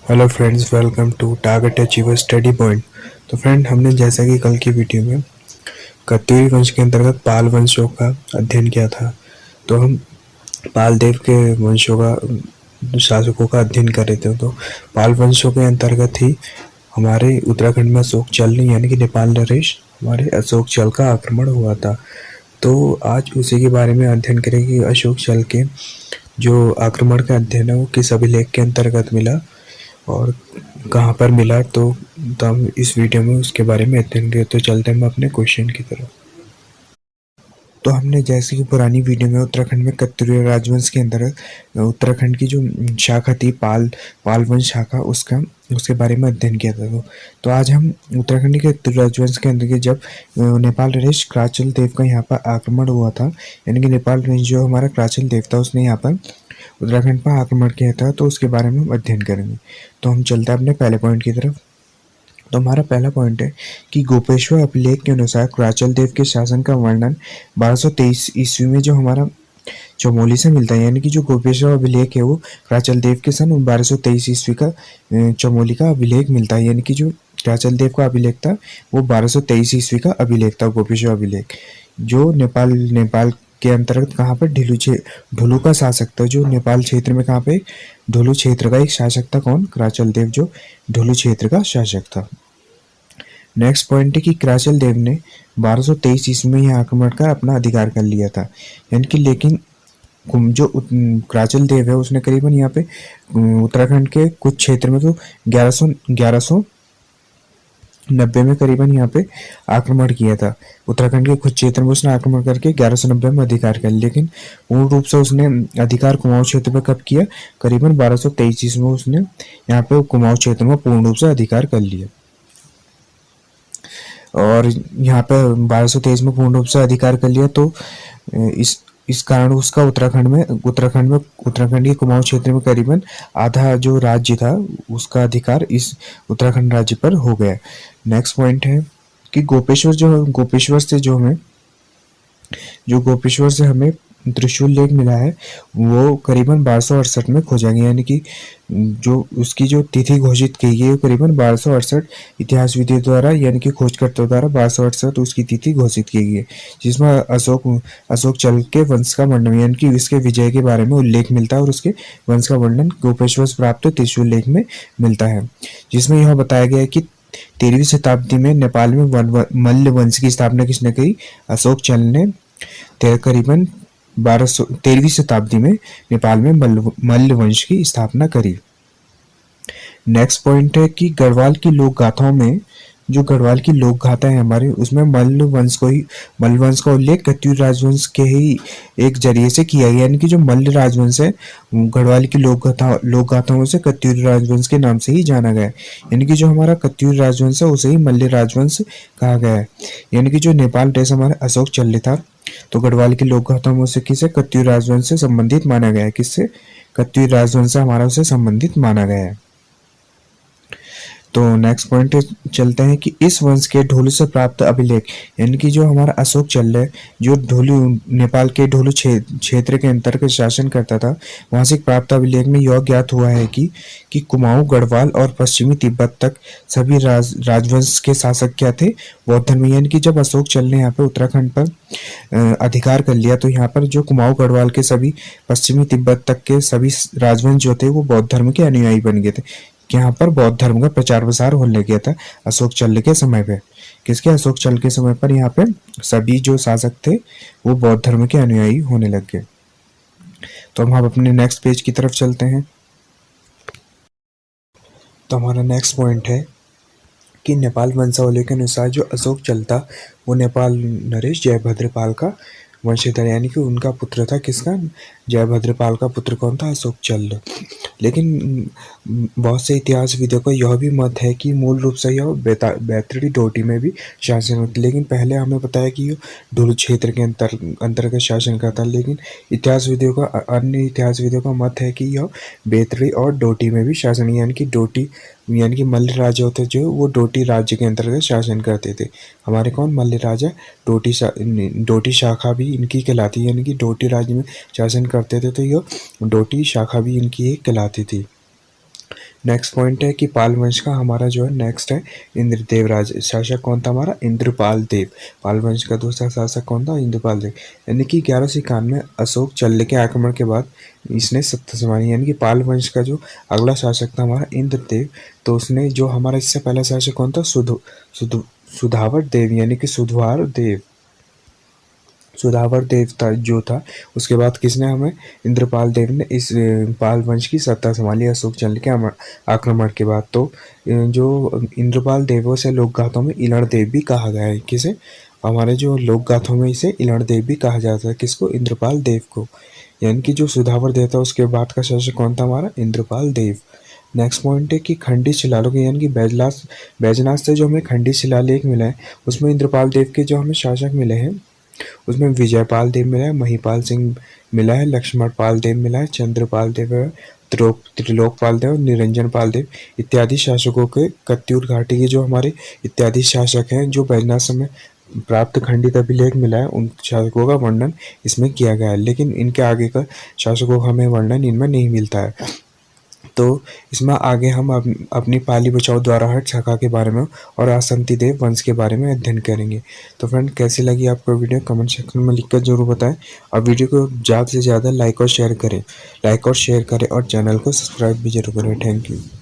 Hello friends, welcome to Target Achiever Study Point. तो friend, हमने जैसा कि कल की वीडियो में कत्यूरी वंश के अंतर्गत पाल वंशों का अध्ययन किया था। तो हम पाल देव के वंशों का शासकों का अध्ययन कर रहे थे। तो पाल वंशों के अंतर्गत ही हमारे उत्तराखंड में अशोक चल यानी कि नेपाल नरेश हमारे अशोक चल का आक्रमण हुआ था। तो आज उसी के बारे में अध्ययन करेंगे कि अशोक चल के जो आक्रमण का अध्ययन है वो किस अभिलेख के अंतर्गत मिला और कहाँ पर मिला। तो हम इस वीडियो में उसके बारे में अध्ययन करें। तो चलते हैं हम अपने क्वेश्चन की तरफ। तो हमने जैसे कि पुरानी वीडियो में उत्तराखंड में कत्यूरी राजवंश के अंतर्गत उत्तराखंड की जो शाखा थी पाल वंश शाखा उसके बारे में अध्ययन किया था। तो आज हम उत्तराखंड के कत्यूरी राजवंश के अंतर्गत जब नेपाल नरेश क्राचल देव का यहाँ पर आक्रमण हुआ था, यानी कि नेपाल नरेश जो हमारा क्राचल देव था उसने यहाँ पर उत्तराखंड पर आक्रमण किया था, तो उसके बारे में हम अध्ययन करेंगे। तो हम चलते हैं अपने पहले पॉइंट की तरफ। तो हमारा पहला पॉइंट है कि गोपेश्वर अभिलेख के अनुसार क्राचल देव के शासन का वर्णन 1223 ईस्वी में जो हमारा चमोली से मिलता है, यानी कि जो गोपेश्वर अभिलेख है वो क्राचल देव के सन 1223 ईस्वी का चमोली का अभिलेख मिलता है। यानी कि जो क्राचल देव का अभिलेख था वो 1223 ईस्वी का अभिलेख था, गोपेश्वर अभिलेख, जो नेपाल के अंतर्गत कहाँ पर ढुलू का शासक था, जो नेपाल क्षेत्र में कहाँ पे ढुलू क्षेत्र का एक शासक था। कौन? क्राचल देव, जो ढुलू क्षेत्र का शासक था। नेक्स्ट पॉइंट है कि क्राचल देव ने 1223 ईस्वी में यह आक्रमण कर अपना अधिकार कर लिया था, यानी कि लेकिन जो क्राचल देव है उसने करीबन यहाँ पे उत्तराखंड के कुछ क्षेत्र में तो 1190 में करीबन यहाँ पे आक्रमण किया था। उत्तराखंड के कुछ क्षेत्र में उसने आक्रमण करके 1190 में अधिकार कर लिया, लेकिन पूर्ण रूप से उसने अधिकार कुमाऊं क्षेत्र पर कब किया? करीबन 1223 ईस्वी में उसने यहाँ पे कुमाऊं क्षेत्र में पूर्ण रूप से अधिकार कर लिया। और यहाँ पे 1223 में पूर्ण रूप से अधिकार कर लिया। तो इस कारण उसका उत्तराखंड के कुमाऊं क्षेत्र में करीबन आधा जो राज्य था उसका अधिकार इस उत्तराखंड राज्य पर हो गया। नेक्स्ट पॉइंट है कि गोपेश्वर से हमें त्रिशूल लेख मिला है, वो करीबन 1268 में खोजा गया, यानी कि जो उसकी जो तिथि घोषित की गई है करीबन 1268 इतिहासविदों द्वारा, यानी कि खोजकर्ताओं द्वारा 1268 उसकी तिथि घोषित की गई है, जिसमें अशोक चल के वंश का वर्णन, यानी कि इसके विजय के बारे में उल्लेख मिलता है और उसके वंश का वर्णन गोपेश्वर से प्राप्त त्रिशूल लेख में मिलता है, जिसमें यह बताया गया है कि 13वीं शताब्दी में नेपाल में मल्ल वंश की स्थापना किसने की? अशोक चल ने करीबन 13वीं शताब्दी में नेपाल में मल्ल वंश की स्थापना करी। नेक्स्ट पॉइंट है कि गढ़वाल की लोक गाथाओं में, जो गढ़वाल की लोक गाथा है हमारे, उसमें मल्ल वंश का उल्लेख कत्यूरी राजवंश के ही एक जरिए से किया गया, यानी कि जो मल्ल राजवंश है गढ़वाल की लोक गाथाओं से कत्यूरी राजवंश के नाम से ही जाना गया है, यानी कि जो हमारा कत्यूरी राजवंश है उसे ही मल्ल राजवंश कहा गया है। यानी कि जो नेपाल देश हमारे अशोक चल था, तो गढ़वाल की लोक गाथाओं से किसे? कत्यूरी राजवंश से संबंधित माना गया है। किससे? कत्यूरी राजवंश से हमारा उसे संबंधित माना गया है। तो नेक्स्ट पॉइंट चलते हैं कि इस वंश के ढोलू से प्राप्त अभिलेख, यानी कि जो हमारा अशोक चल है जो नेपाल के ढोलू क्षेत्र के अंतर्गत शासन करता था, वहां से प्राप्त अभिलेख में यह ज्ञात हुआ है कि कुमाऊं, गढ़वाल और पश्चिमी तिब्बत तक सभी राजवंश के शासक क्या थे? बौद्ध धर्म। यानी कि जब अशोक चल ने यहाँ पे उत्तराखंड पर अधिकार कर लिया, तो यहाँ पर जो कुमाऊं, गढ़वाल के सभी, पश्चिमी तिब्बत तक के सभी राजवंश जो थे वो बौद्ध धर्म के अनुयायी बन गए थे। यहाँ पर बौद्ध धर्म का प्रचार प्रसार होने लग गया था अशोक चल के समय पे। किसके? अशोक चल के समय पर यहाँ पे सभी जो शासक थे वो बौद्ध धर्म के अनुयायी होने लग गए। तो हम अपने नेक्स्ट पेज की तरफ चलते हैं। तो हमारा नेक्स्ट पॉइंट है कि नेपाल वंशावली के अनुसार जो अशोक चल था वो नेपाल नरेश जयभद्रपाल का वंशधर, यानी कि उनका पुत्र था। किसका? जयभद्रपाल का पुत्र कौन था? अशोक चल। लेकिन बहुत से इतिहासविदों का यह भी मत है कि मूल रूप से यह बैतडी डोटी में भी शासन होता, लेकिन पहले हमें पता है कि यह ढुलू क्षेत्र के अंतर्गत शासन करता, लेकिन अन्य इतिहासविदों का मत है कि यह बैतडी और डोटी में भी शासन, यानी कि मल्ल राजा होते जो वो डोटी राज्य के अंतर्गत शासन करते थे। हमारे कौन? मल्ल राजा। डोटी शाखा भी इनकी कहलाती, यानी कि डोटी राज्य में शासन करते थे, तो यह डोटी शाखा भी इनकी एक कहलाती थी। नेक्स्ट पॉइंट है कि पाल वंश का हमारा जो है नेक्स्ट है इंद्रदेव राज शासक कौन था हमारा इंद्रपाल देव। पाल वंश का दूसरा शासक कौन था इंद्रपाल देव। यानी कि 1191 में अशोक चल्ले के आक्रमण के बाद इसने सत्ता संभाली यानी कि पाल वंश का जो अगला शासक था हमारा इंद्रदेव। तो उसने जो हमारा इससे पहला शासक कौन था सुधावर देव यानी कि सुधावर देव था जो था। उसके बाद किसने हमें इंद्रपाल देव ने इस पाल वंश की सत्ता संभाली अशोक चंद्र के आक्रमण के बाद। तो जो इंद्रपाल देवों से लोक गाथों में इलड़ देव भी कहा गया है। किसे हमारे जो लोक गाथों में इसे इलड़ देव भी कहा जाता है किसको इंद्रपाल देव को। यानी कि जो सुधावर देव था उसके बाद का शासक कौन था हमारा इंद्रपाल देव। नेक्स्ट पॉइंट है कि खंडित शिलालेख यानी कि बैजनाथ से जो हमें खंडित शिलालेख मिला है उसमें इंद्रपाल देव के जो हमें शासक मिले हैं उसमें विजयपाल देव मिला है, महिपाल सिंह मिला है, लक्ष्मण पाल देव मिला है, चंद्रपाल देव है, त्रिलोकपाल देव, निरंजन पाल देव इत्यादि शासकों के कत्यूर घाटी के जो हमारे इत्यादि शासक हैं जो बैजनाथ समय प्राप्त खंडित अभिलेख मिला है उन शासकों का वर्णन इसमें किया गया है। लेकिन इनके आगे का शासकों का हमें वर्णन इनमें नहीं मिलता है। तो इसमें आगे हम अपनी पाली बचाओ द्वारा हट शाखा के बारे में और आसंती देव वंश के बारे में अध्ययन करेंगे। तो फ्रेंड कैसी लगी आपको वीडियो कमेंट सेक्शन में लिखकर जरूर बताएं और वीडियो को ज़्यादा से ज़्यादा लाइक और शेयर करें और चैनल को सब्सक्राइब भी जरूर करें। Thank you.